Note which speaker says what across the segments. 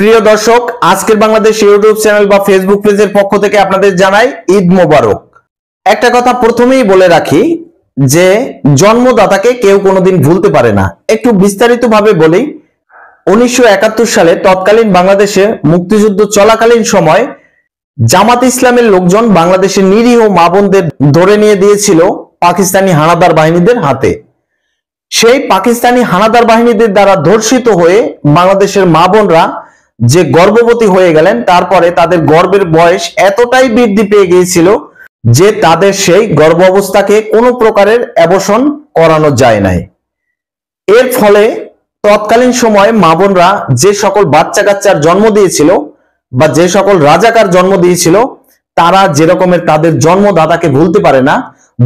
Speaker 1: প্রিয় দর্শক, আজকের বাংলাদেশ ইউটিউব চ্যানেল বা ফেসবুক পেজের পক্ষ থেকে আপনাদের জানাই ঈদ মোবারক। একটা কথা প্রথমেই বলে রাখি যে জন্মদাতাকে কেউ কোনোদিন ভুলতে পারে না। একটু বিস্তারিতভাবে বলি, 1971 সালে তৎকালীন বাংলাদেশে মুক্তিযুদ্ধ চলাকালীন সময় জামাত ইসলামের লোকজন বাংলাদেশের নিরীহ মা বোনদের ধরে নিয়ে দিয়েছিল পাকিস্তানি হানাদার বাহিনীদের হাতে। সেই পাকিস্তানি হানাদার বাহিনীদের দ্বারা ধর্ষিত হয়ে বাংলাদেশের মা বোনরা যে গর্ভবতী হয়ে গেলেন, তারপরে তাদের গর্ভের বয়স এতটাই বৃদ্ধি পেয়ে গিয়েছিল যে তাদের সেই গর্ভ অবস্থাকে কোনো প্রকারের অ্যাবর্শন করানো যায় নাই। এর ফলে তৎকালীন সময়ে মা বোনরা যে সকল বাচ্চা কাচ্চার জন্ম দিয়েছিল বা যে সকল রাজাকার জন্ম দিয়েছিল, তারা যেরকমের তাদের জন্মদাতাকে ভুলতে পারে না।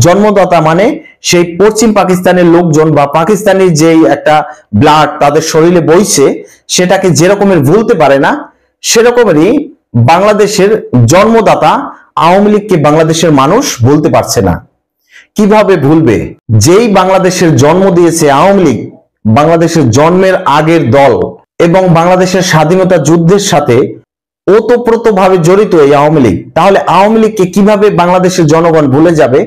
Speaker 1: জন্মদাতা মানে সেই পশ্চিম পাকিস্তানের লোকজন বা পাকিস্তানি যেই একটা ব্লাড তাদের শরীরে বইছে, সেটাকে যেরকমের ভুলতে পারে না, সেরকমেরই বাংলাদেশের জন্মদাতা আওয়ামী লীগকে বাংলাদেশের মানুষ ভুলতে পারছে না। কিভাবে ভুলবে? যেই বাংলাদেশের জন্ম দিয়েছে আওয়ামী লীগ, বাংলাদেশের জন্মের আগের দল এবং বাংলাদেশের স্বাধীনতা যুদ্ধের সাথে ওতপ্রোতভাবে জড়িত এই আওয়ামী লীগ, তাহলে আওয়ামী লীগকে কিভাবে বাংলাদেশের জনগণ ভুলে যাবে?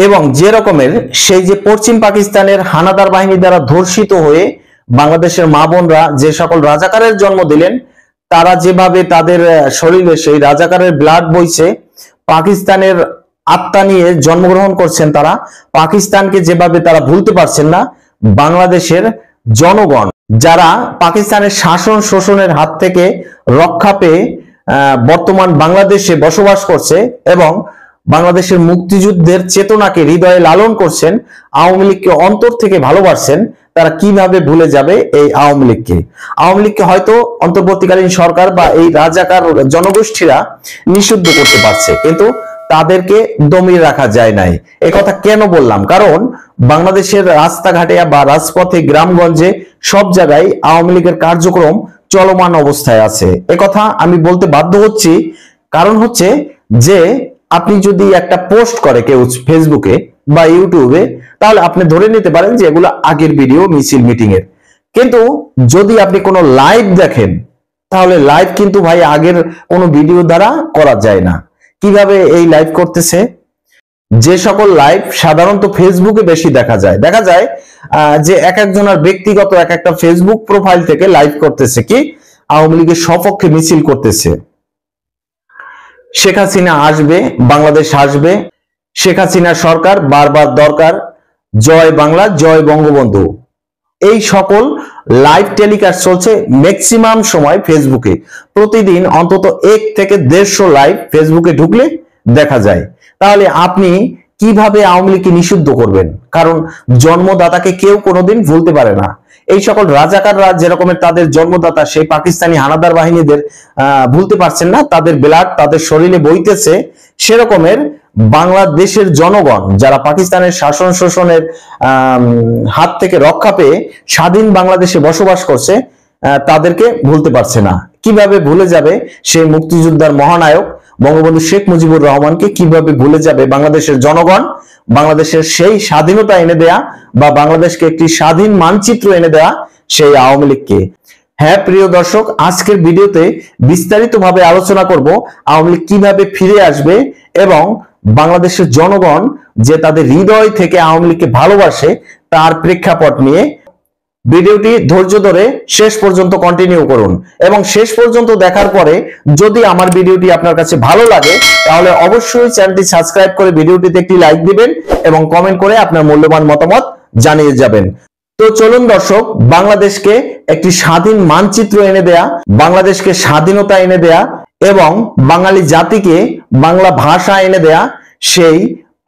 Speaker 1: এবং যে রকমের সেই যে পশ্চিম পাকিস্তানের হানাদার বাহিনী দ্বারা ধর্ষিত হয়ে বাংলাদেশের মা বোনরা যে সকল রাজাকারের জন্ম দিলেন, তারা যেভাবে তাদের শরীরে সেই রাজাকারের ব্লাড বইছে, পাকিস্তানের আত্মা নিয়ে জন্মগ্রহণ করছেন তারা, পাকিস্তানকে যেভাবে তারা ভুলতে পারছেন না, বাংলাদেশের জনগণ যারা পাকিস্তানের শাসন শোষণের হাত থেকে রক্ষা পেয়ে বর্তমান বাংলাদেশে বসবাস করছে এবং বাংলাদেশের মুক্তিযুদ্ধের চেতনাকে হৃদয়ে লালন করছেন, আওয়ামী লীগকে অন্তর থেকে ভালোবাসেন, তারা কিভাবে ভুলে যাবে এই আওয়ামী লীগকে? আওয়ামী লীগকে হয়তো অন্তর্বর্তীকালীন সরকার বা এই রাজাকার জনগোষ্ঠীরা নিষিদ্ধ করতে পারছে, কিন্তু তাদেরকে দমিয়ে রাখা যায় নাই। কথা কেন বললাম? কারণ বাংলাদেশের রাস্তাঘাটে বা রাজপথে গ্রামগঞ্জে সব জায়গায় আওয়ামী লীগের কার্যক্রম চলমান অবস্থায় আছে। কথা আমি বলতে বাধ্য হচ্ছি, কারণ হচ্ছে যে আপনি যদি একটা পোস্ট করে কেউ ফেসবুকে বা ইউটিউবে, তাহলে আপনি ধরে নিতে পারেন যে এগুলো আগের ভিডিও, মিছিল, মিটিং এর। কিন্তু যদি আপনি কোনো লাইভ দেখেন, তাহলে লাইভ কিন্তু ভাই আগের কোনো ভিডিও দ্বারা করা যায় না। কিভাবে এই লাইভ করতেছে? যে সকল লাইভ সাধারণত ফেসবুকে বেশি দেখা যায় যে এক একজনের ব্যক্তিগত এক একটা ফেসবুক প্রোফাইল থেকে লাইভ করতেছে, কি আওয়ামী লীগের সপক্ষে মিছিল করতেছে। শেখ হাসিনা আসবে, বাংলাদেশ আসবে, শেখ হাসিনা সরকার বারবার দরকার, জয় বাংলা, জয় বঙ্গবন্ধু, এই সকল লাইভ টেলিকাস্ট চলছে ম্যাক্সিমাম সময় ফেসবুকে। প্রতিদিন অন্তত 1 থেকে 150 লাইভ ফেসবুকে ঢুকলে দেখা যায়। তাহলে আপনি কিভাবে আওয়ামী লীগকে নিষিদ্ধ করবেন? কারণ জন্মদাতাকে কেউ কোনোদিন ভুলতে পারে না। এই সকল রাজাকাররা যেরকমের তাদের জন্মদাতা সেই পাকিস্তানি হানাদার বাহিনীদের ভুলতে পারছেন না, তাদের ব্লাড তাদের শরীরে বইতেছে, সেরকমের বাংলাদেশের জনগণ যারা পাকিস্তানের শাসন শোষণের হাত থেকে রক্ষা পেয়ে স্বাধীন বাংলাদেশে বসবাস করছে, তাদেরকে ভুলতে পারছে না। কিভাবে ভুলে যাবে সেই মুক্তিযোদ্ধার মহানায়ক বঙ্গবন্ধু শেখ মুজিবুর রহমানকে? কিভাবে ভুলে যাবে বাংলাদেশের জনগণ বাংলাদেশের সেই স্বাধীনতা এনে দেয়া বা বাংলাদেশকে একটি স্বাধীন মানচিত্র এনে দেয়া সেই আওয়ামী লীগকে? হ্যাঁ প্রিয় দর্শক, আজকের ভিডিওতে বিস্তারিতভাবে আলোচনা করব আওয়ামী লীগ কিভাবে ফিরে আসবে এবং বাংলাদেশের জনগণ যে তাদের হৃদয় থেকে আওয়ামী লীগকে ভালোবাসে তার প্রেক্ষাপট নিয়ে। ভিডিওটি ধৈর্য ধরে শেষ পর্যন্ত কন্টিনিউ করুন এবং শেষ পর্যন্ত দেখার পরে যদি আমার ভিডিওটি আপনার কাছে ভালো লাগে, তাহলে অবশ্যই চ্যানেলটি সাবস্ক্রাইব করে ভিডিওটিতে একটি লাইক দিবেন এবং কমেন্ট করে আপনার মূল্যবান মতামত জানিয়ে যাবেন। তো চলুন দর্শক, বাংলাদেশকে একটি স্বাধীন মানচিত্র এনে দেয়া, বাংলাদেশকে স্বাধীনতা এনে দেয়া এবং বাঙালি জাতিকে বাংলা ভাষা এনে দেয়া সেই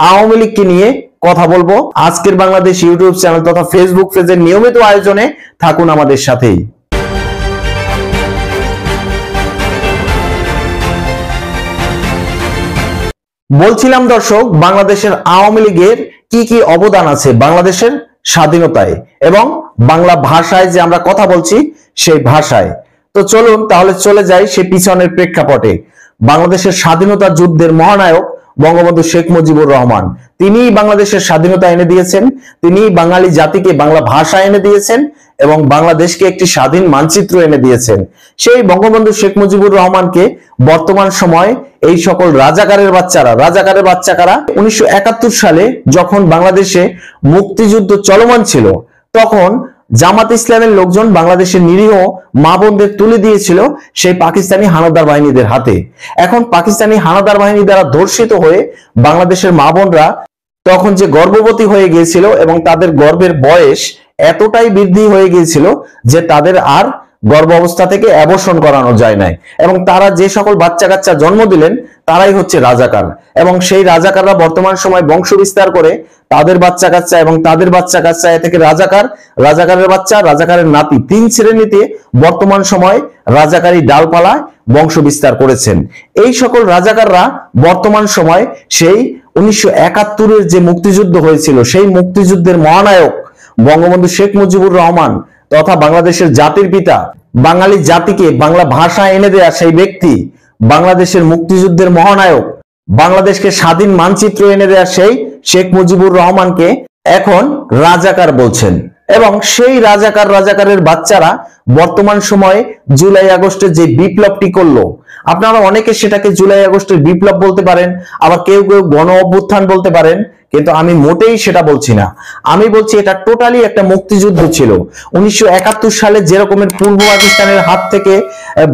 Speaker 1: আওয়ামী লীগকে নিয়ে কথা বলবো আজকের বাংলাদেশ ইউটিউব চ্যানেল তথা ফেসবুক পেজের নিয়মিত আয়োজনে। থাকুন আমাদের সাথেই। বলছিলাম দর্শক, বাংলাদেশের আওয়ামী লীগের কি কি অবদান আছে বাংলাদেশের স্বাধীনতায় এবং বাংলা ভাষায় যে আমরা কথা বলছি সেই ভাষায়। তো চলুন তাহলে চলে যাই সে পিছনের প্রেক্ষাপটে। বাংলাদেশের স্বাধীনতা যুদ্ধের মহানায়ক বঙ্গবন্ধু শেখ মুজিবুর রহমান, তিনি বাংলাদেশের স্বাধীনতা এনে দিয়েছেন, তিনি বাঙালি জাতিকে বাংলা ভাষা এনে দিয়েছেন এবং বাংলাদেশকে একটি স্বাধীন মানচিত্র এনে দিয়েছেন। সেই বঙ্গবন্ধু শেখ মুজিবুর রহমানকে বর্তমান সময় এই সকল রাজাকারের বাচ্চা কারা 1971 সালে যখন বাংলাদেশে মুক্তিযুদ্ধ চলমান ছিল, তখন জামাত ইসলামের লোকজন বাংলাদেশের নিরীহ মা বোনদের তুলে দিয়েছিল সেই পাকিস্তানি হানাদার বাহিনীদের হাতে। এখন পাকিস্তানি হানাদার বাহিনী দ্বারা ধর্ষিত হয়ে বাংলাদেশের মা বোনরা তখন যে গর্ভবতী হয়ে গিয়েছিল এবং তাদের গর্ভের বয়স এতটাই বৃদ্ধি হয়ে গিয়েছিল যে তাদের আর গর্ভ অবস্থা থেকে অ্যাবর্শন করানো যায় নাই, এবং তারা যে সকল বাচ্চা কাচ্চা জন্ম দিলেন তারাই হচ্ছে রাজাকার। এবং সেই রাজাকাররা বর্তমান সময় বংশ বিস্তার করে তাদের বাচ্চা কাচ্চা এবং তাদের বাচ্চা কাচ্চা এ থেকে রাজাকারের বাচ্চা, রাজাকারের নাতি, 3 শ্রেণীতে বর্তমান সময় রাজাকারী ডালপালা বংশ বিস্তার করেছেন। এই সকল রাজাকাররা বর্তমান সময় সেই 1971-এর যে মুক্তিযুদ্ধ হয়েছিল সেই মুক্তিযুদ্ধের মহানায়ক বঙ্গবন্ধু শেখ মুজিবুর রহমান তথা বাংলাদেশের জাতির পিতা, বাঙালি জাতিকে বাংলা ভাষা এনে দেয়া সেই ব্যক্তি, বাংলাদেশের মুক্তিযুদ্ধের মহানায়ক, বাংলাদেশকে স্বাধীন মানচিত্র এনে দেয়া সেই শেখ মুজিবুর রহমানকে এখন রাজাকার বলছেন। এবং সেই রাজাকারের বাচ্চারা বর্তমান সময়ে জুলাই আগস্টে যে বিপ্লবটি করলো, আপনারা অনেকে সেটাকে জুলাই আগস্টের বিপ্লব বলতে পারেন, আবার কেউ গণ অভ্যুত্থান বলতে পারেন, কিন্তু আমি মোটেই সেটা বলছি না। আমি বলছি এটা টোটালি একটা মুক্তিযুদ্ধ ছিল। 1971 সালে যেরকমের পূর্ব পাকিস্তানের হাত থেকে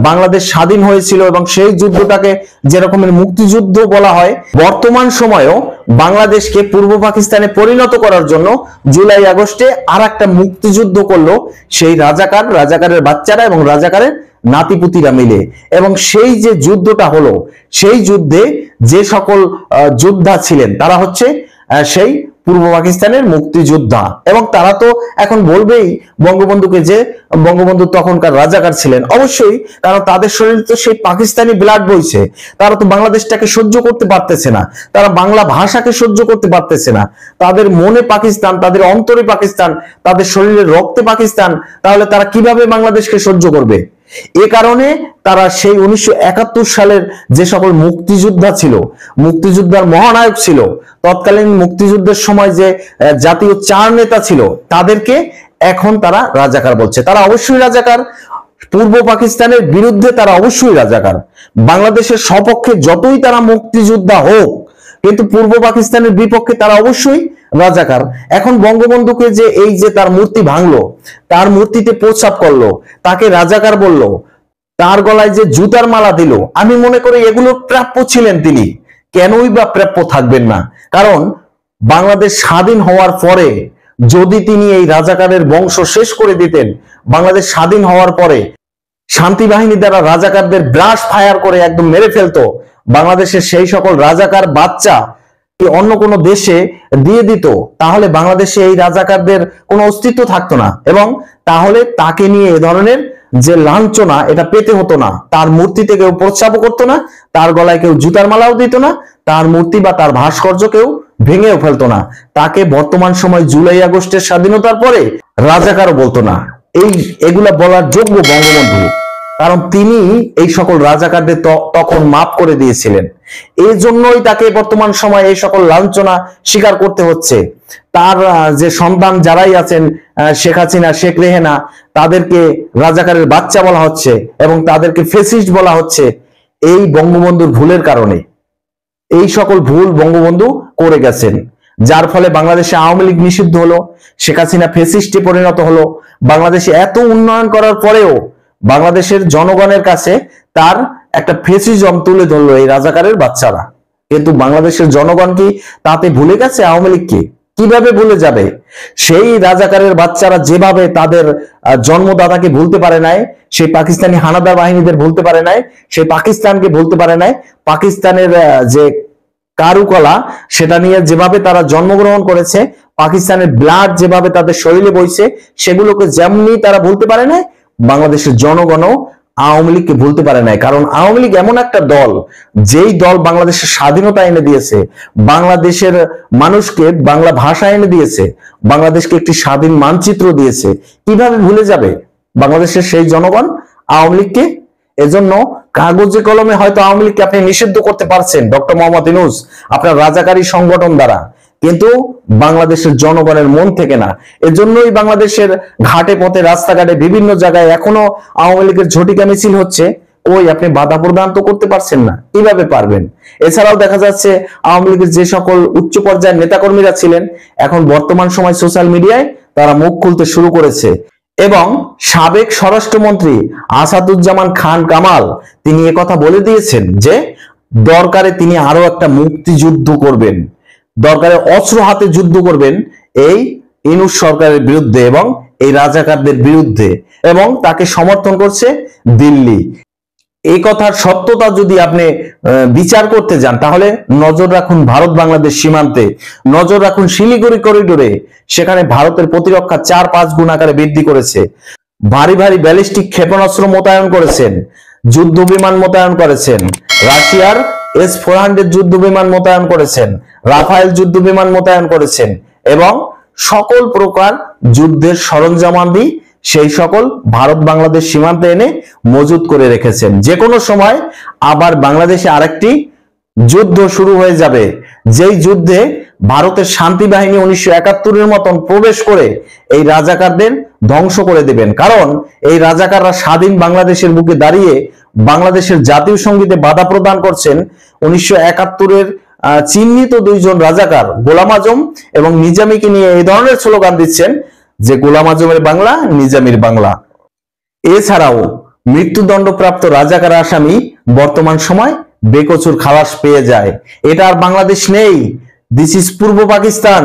Speaker 1: বাংলাদেশ স্বাধীন হয়েছিল এবং সেই যুদ্ধটাকে যেরকমের মুক্তিযুদ্ধ বলা হয়, বর্তমান সময়েও বাংলাদেশকে পূর্ব পাকিস্তানে পরিণত করার জন্য জুলাই আগস্টে আর একটা মুক্তিযুদ্ধ করলো সেই রাজাকারের বাচ্চারা এবং রাজাকারের নাতিপুতিরা মিলে। এবং সেই যে যুদ্ধটা হলো, সেই যুদ্ধে যে সকল যোদ্ধা ছিলেন তারা হচ্ছে সেই পূর্ব পাকিস্তানের মুক্তিযোদ্ধা। এবং তারা তো এখন বলবেই বঙ্গবন্ধুকে যে বঙ্গবন্ধু তখনকার রাজাকার ছিলেন, অবশ্যই, কারণ তাদের শরীরে তো সেই পাকিস্তানি ব্লাড বইছে। তারা তো বাংলাদেশটাকে সহ্য করতে পারতেছে না, তারা বাংলা ভাষাকে সহ্য করতে পারতেছে না। তাদের মনে পাকিস্তান, তাদের অন্তরে পাকিস্তান, তাদের শরীরে রক্তে পাকিস্তান, তাহলে তারা কিভাবে বাংলাদেশকে সহ্য করবে? এ কারণে তারা সেই 1971 সালের যে সকল মুক্তিযোদ্ধা ছিল, মুক্তিযোদ্ধার মহানায়ক ছিল, তৎকালীন মুক্তিযুদ্ধের সময় যে জাতীয় 4 নেতা ছিল, তাদেরকে এখন তারা রাজাকার বলছে। তারা অবশ্যই রাজাকার, পূর্ব পাকিস্তানের বিরুদ্ধে তারা অবশ্যই রাজাকার। বাংলাদেশের সপক্ষে যতই তারা মুক্তিযোদ্ধা হোক, কিন্তু পূর্ব পাকিস্তানের বিপক্ষে তারা অবশ্যই রাজাকার। এখন বঙ্গবন্ধুকে যে এই যে তার মূর্তি ভাঙলো, তার মূর্তিতে প্রস্রাব করলো, তাকে রাজাকার বলল, তার গলায় যে জুতার মালা দিল, আমি মনে করি এগুলো প্রাপ্য ছিলেন তিনি। কেনই বা প্রাপ্য থাকবেন না? কারণ বাংলাদেশ স্বাধীন হওয়ার পরে যদি তিনি এই রাজাকারের বংশ শেষ করে দিতেন, বাংলাদেশ স্বাধীন হওয়ার পরে শান্তি বাহিনী দ্বারা রাজাকারদের ব্রাশ ফায়ার করে একদম মেরে ফেলতো, বাংলাদেশের সেই সকল রাজাকার বাচ্চা অন্য কোনো দেশে দিয়ে দিত, তাহলে বাংলাদেশে এই রাজাকারদের কোনো অস্তিত্ব থাকতো না। এবং তাহলে তাকে নিয়ে এ ধরনের যে লাঞ্ছনা এটা পেতে হতো না। তার মূর্তিতে কেউ প্রস্রাব করতো না, তার গলায় কেউ জুতার মালাও দিত না, তার মূর্তি বা তার ভাস্কর্য কেউ ভেঙেও ফেলতো না। তাকে বর্তমান সময় জুলাই আগস্টের স্বাধীনতার পরে রাজাকারও বলতো না। এগুলা বলার যোগ্য বঙ্গবন্ধু, কারণ তিনি এই সকল রাজাকারদের তখন মাফ করে দিয়েছিলেন। এই জন্যই তাকে বর্তমান সময়ে এই সকল লাঞ্ছনা স্বীকার করতে হচ্ছে। তার যে সন্তান যারাই আছেন, শেখ হাসিনা, শেখ রেহেনা, তাদেরকে রাজাকারের বাচ্চা বলা হচ্ছে এবং তাদেরকে ফেসিস্ট বলা হচ্ছে এই বঙ্গবন্ধুর ভুলের কারণে। এই সকল ভুল বঙ্গবন্ধু করে গেছেন, যার ফলে বাংলাদেশে আওয়ামী লীগ নিষিদ্ধ হলো, শেখ হাসিনা ফেসিস্টে পরিণত হলো। বাংলাদেশে এত উন্নয়ন করার পরেও বাংলাদেশের জনগণের কাছে তার একটা ফেসিজম তুলে ধরলো এই রাজাকারের বাচ্চারা। কিন্তু বাংলাদেশের জনগণ কি তাতে ভুলে গেছে আওয়ামী লীগকে? কিভাবে ভুলে যাবে? সেই রাজাকারের বাচ্চারা যেভাবে তাদের জন্মদাতাকে ভুলতে পারে নাই, সেই পাকিস্তানি হানাদার বাহিনীদের ভুলতে পারে নাই, সেই পাকিস্তানকে ভুলতে পারে নাই, পাকিস্তানের যে কারুকলা সেটা নিয়ে যেভাবে তারা জন্মগ্রহণ করেছে, পাকিস্তানের ব্লাড যেভাবে তাদের শরীরে বইছে, সেগুলোকে যেমনি তারা ভুলতে পারে নাই, বাংলাদেশের জনগণও আওয়ামী লীগকে ভুলতে পারে নাই। কারণ আওয়ামী লীগ এমন একটা দল, যেই দল বাংলাদেশের স্বাধীনতা এনে দিয়েছে, বাংলাদেশের মানুষকে বাংলা ভাষা এনে দিয়েছে, বাংলাদেশকে একটি স্বাধীন মানচিত্র দিয়েছে। কিভাবে ভুলে যাবে বাংলাদেশের সেই জনগণ আওয়ামী লীগকে? এজন্য কাগজে কলমে হয়তো আওয়ামী লীগকে আপনি নিষিদ্ধ করতে পারছেন ডক্টর মোহাম্মদ ইউনূস আপনার রাজাকারী সংগঠন দ্বারা, কিন্তু বাংলাদেশের জনগণের মন থেকে না। এজন্যই বাংলাদেশের ঘাটে পথে রাস্তাঘাটে বিভিন্ন জায়গায় এখনো আওয়ামী লীগের ঝটিকা মিছিল হচ্ছে। ওই আপনি বাধা প্রদান তো করতে পারছেন না, কিভাবে পারবেন? এছাড়াও দেখা যাচ্ছে আওয়ামী লীগের যে সকল উচ্চ পর্যায়ের নেতাকর্মীরা ছিলেন, এখন বর্তমান সময় সোশ্যাল মিডিয়ায় তারা মুখ খুলতে শুরু করেছে। এবং সাবেক স্বরাষ্ট্রমন্ত্রী আসাদুজ্জামান খান কামাল তিনি একথা বলে দিয়েছেন যে দরকারে তিনি আরো একটা মুক্তিযুদ্ধ করবেন, দরকারে অস্ত্র হাতে যুদ্ধ করবেন এই ইউনূস সরকারের বিরুদ্ধে এবং এই রাজাকারদের বিরুদ্ধে, এবং তাকে সমর্থন করছে দিল্লি। এই কথার সত্যতা যদি আপনি বিচার করতে যান তাহলে নজর রাখুন ভারত বাংলাদেশ সীমান্তে, নজর রাখুন শিলিগুড়ি করিডোরে। সেখানে ভারতের প্রতিরক্ষা 4-5 গুণ আকারে বৃদ্ধি করেছে। ভারী ভারী ব্যালিস্টিক ক্ষেপণাস্ত্র মোতায়েন করেছেন, যুদ্ধ বিমান মোতায়েন করেছেন, রাশিয়ার S-400 যুদ্ধ বিমান মোতায়েন করেছেন, রাফায়েল যুদ্ধ বিমান মোতায়েন করেছেন এবং সকল প্রকার যুদ্ধের সরঞ্জামাদি সেই সকল ভারত বাংলাদেশ সীমান্তে এনে মজুত করে রেখেছেন। যে কোনো সময় আবার বাংলাদেশে আরেকটি যুদ্ধ শুরু হয়ে যাবে, যেই যুদ্ধে ভারতের শান্তি বাহিনী 1971-এর মতন প্রবেশ করে এই রাজাকারদের ধ্বংস করে দেবেন। কারণ এই রাজাকাররা স্বাধীন বাংলাদেশের বুকে দাঁড়িয়ে বাংলাদেশের জাতীয় সঙ্গীতে বাধা প্রদান করছেন। 1971-এর চিহ্নিত 2 জন রাজাকার গোলাম আজম এবং নিজামীকে নিয়ে এই ধরনের স্লোগান দিচ্ছেন যে গোলাম আজমের বাংলা, নিজামীর বাংলা। এছাড়াও মৃত্যুদণ্ডপ্রাপ্ত রাজাকার আসামি বর্তমান সময় বেকসুর খালাস পেয়ে যায়। এটা আর বাংলাদেশ নেই, দিস ইজ পূর্ব পাকিস্তান।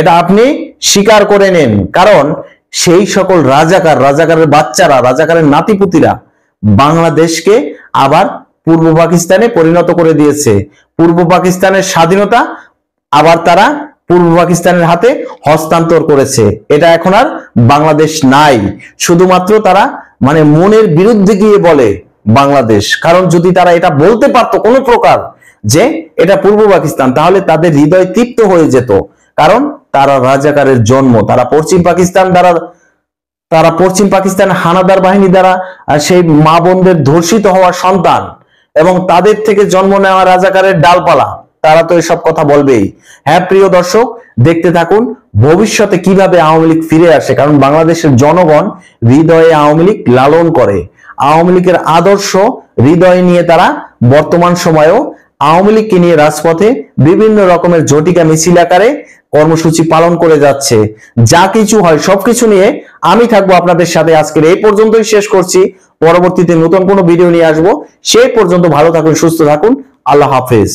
Speaker 1: এটা আপনি স্বীকার করে নেন। কারণ সেই সকল রাজাকারের বাচ্চারা, রাজাকারের নাতিপুতিরা বাংলাদেশকে আবার পূর্ব পাকিস্তানে পরিণত করে দিয়েছে। পূর্ব পাকিস্তানের স্বাধীনতা আবার তারা পূর্ব পাকিস্তানের হাতে হস্তান্তর করেছে। এটা এখন আর বাংলাদেশ নাই। শুধুমাত্র তারা মানে মনের বিরুদ্ধে গিয়ে বলে বাংলাদেশ। কারণ যদি তারা এটা বলতে পারতো কোনো প্রকার যে এটা পূর্ব পাকিস্তান, তাহলে তাদের হৃদয় তৃপ্ত হয়ে যেত। কারণ তারা রাজাকারের জন্ম, তারা পশ্চিম পাকিস্তান হানাদার বাহিনী দ্বারা সেই মা বোনদের ধর্ষিত হওয়া সন্তান এবং তাদের থেকে জন্ম নেওয়া রাজাকারের ডালপালা, তারা তো এসব কথা বলবেই। হ্যাঁ প্রিয় দর্শক, দেখতে থাকুন ভবিষ্যতে কিভাবে আওয়ামী লীগ ফিরে আসে। কারণ বাংলাদেশের জনগণ হৃদয়ে আওয়ামী লীগ লালন করে, আওয়ামী লীগের আদর্শ হৃদয়ে নিয়ে তারা বর্তমান সময়েও আওয়ামী লীগকে নিয়ে রাজপথে বিভিন্ন রকমের ঝটিকা মিছিল আকারে কর্মসূচি পালন করে যাচ্ছে। যা কিছু হয় সবকিছু নিয়ে আমি থাকবো আপনাদের সাথে। আজকের এই পর্যন্তই শেষ করছি, পরবর্তীতে নতুন কোনো ভিডিও নিয়ে আসবো। সেই পর্যন্ত ভালো থাকুন, সুস্থ থাকুন, আল্লাহ হাফেজ।